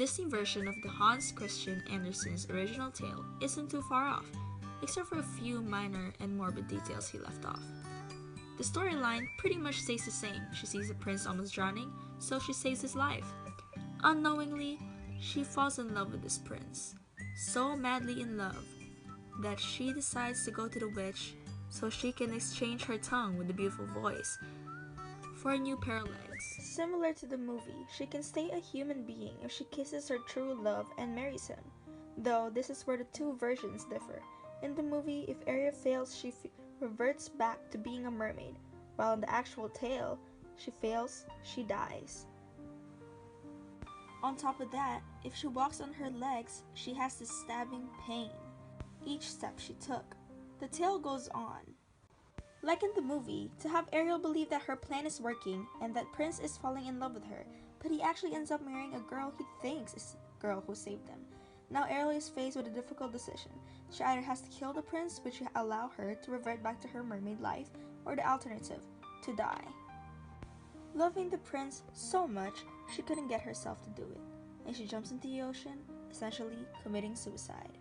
Disney version of the Hans Christian Andersen's original tale isn't too far off, except for a few minor and morbid details he left off. The storyline pretty much stays the same. She sees a prince almost drowning, so she saves his life. Unknowingly, she falls in love with this prince, so madly in love that she decides to go to the witch so she can exchange her tongue with the beautiful voice for a new pair of legs. Similar to the movie, she can stay a human being if she kisses her true love and marries him, though this is where the two versions differ. In the movie, if Ariel fails, she reverts back to being a mermaid, while in the actual tale, she fails, she dies. On top of that, if she walks on her legs, she has this stabbing pain each step she took. The tale goes on. Like in the movie, to have Ariel believe that her plan is working and that Prince is falling in love with her, but he actually ends up marrying a girl he thinks is the girl who saved him. Now Ariel is faced with a difficult decision. She either has to kill the prince, which will allow her to revert back to her mermaid life, or the alternative, to die. Loving the prince so much, she couldn't get herself to do it, and she jumps into the ocean, essentially committing suicide.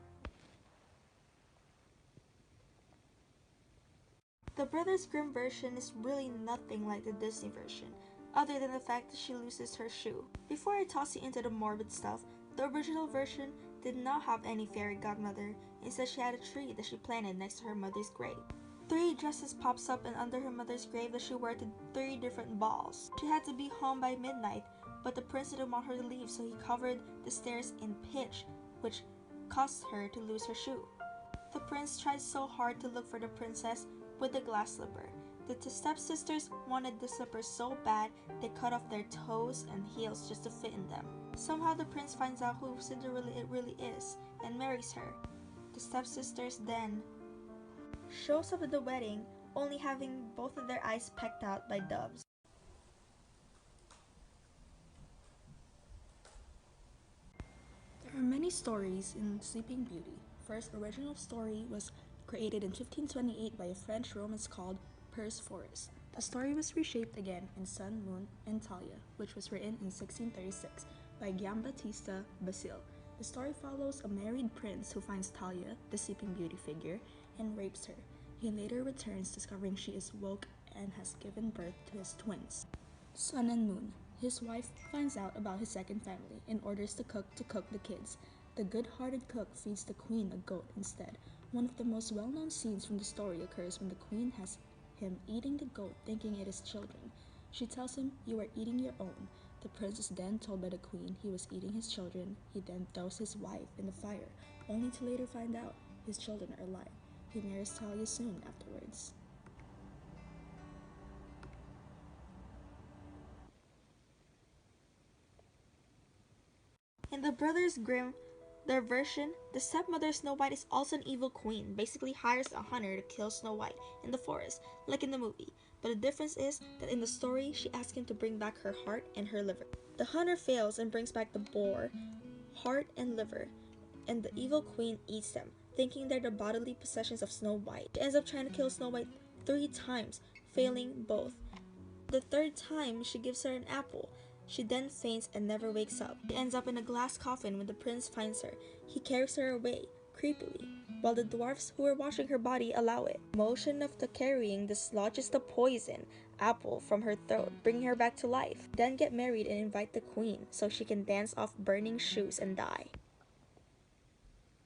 The Brothers Grimm version is really nothing like the Disney version, other than the fact that she loses her shoe. Before I toss you into the morbid stuff, the original version did not have any fairy godmother. Instead, she had a tree that she planted next to her mother's grave. 3 dresses pops up and under her mother's grave that she wore to 3 different balls. She had to be home by midnight, but the prince didn't want her to leave, so he covered the stairs in pitch, which caused her to lose her shoe. The prince tried so hard to look for the princess with the glass slipper. The stepsisters wanted the slipper so bad they cut off their toes and heels just to fit in them. Somehow the prince finds out who Cinderella it really is and marries her. The stepsisters then shows up at the wedding, only having both of their eyes pecked out by doves. There are many stories in Sleeping Beauty. First original story was created in 1528 by a French romance called Persephorus. The story was reshaped again in Sun, Moon, and Talia, which was written in 1636 by Giambattista Basile. The story follows a married prince who finds Talia, the Sleeping Beauty figure, and rapes her. He later returns, discovering she is woke and has given birth to his twins, Sun and Moon. His wife finds out about his second family and orders the cook to cook the kids. The good-hearted cook feeds the queen a goat instead. One of the most well-known scenes from the story occurs when the queen has him eating the goat, thinking it is children. She tells him, "You are eating your own." The prince is then told by the queen he was eating his children. He then throws his wife in the fire, only to later find out his children are alive. He marries Talia soon afterwards. In the Brothers Grimm, their version, the stepmother Snow White is also an evil queen, basically hires a hunter to kill Snow White in the forest, like in the movie. But the difference is that in the story, she asks him to bring back her heart and her liver. The hunter fails and brings back the boar, heart and liver, and the evil queen eats them, thinking they're the bodily possessions of Snow White. She ends up trying to kill Snow White 3 times, failing both. The 3rd time, she gives her an apple. She then faints and never wakes up. She ends up in a glass coffin when the prince finds her. He carries her away, creepily, while the dwarfs who are washing her body allow it. The motion of the carrying dislodges the poison apple from her throat, bringing her back to life. Then get married and invite the queen so she can dance off burning shoes and die.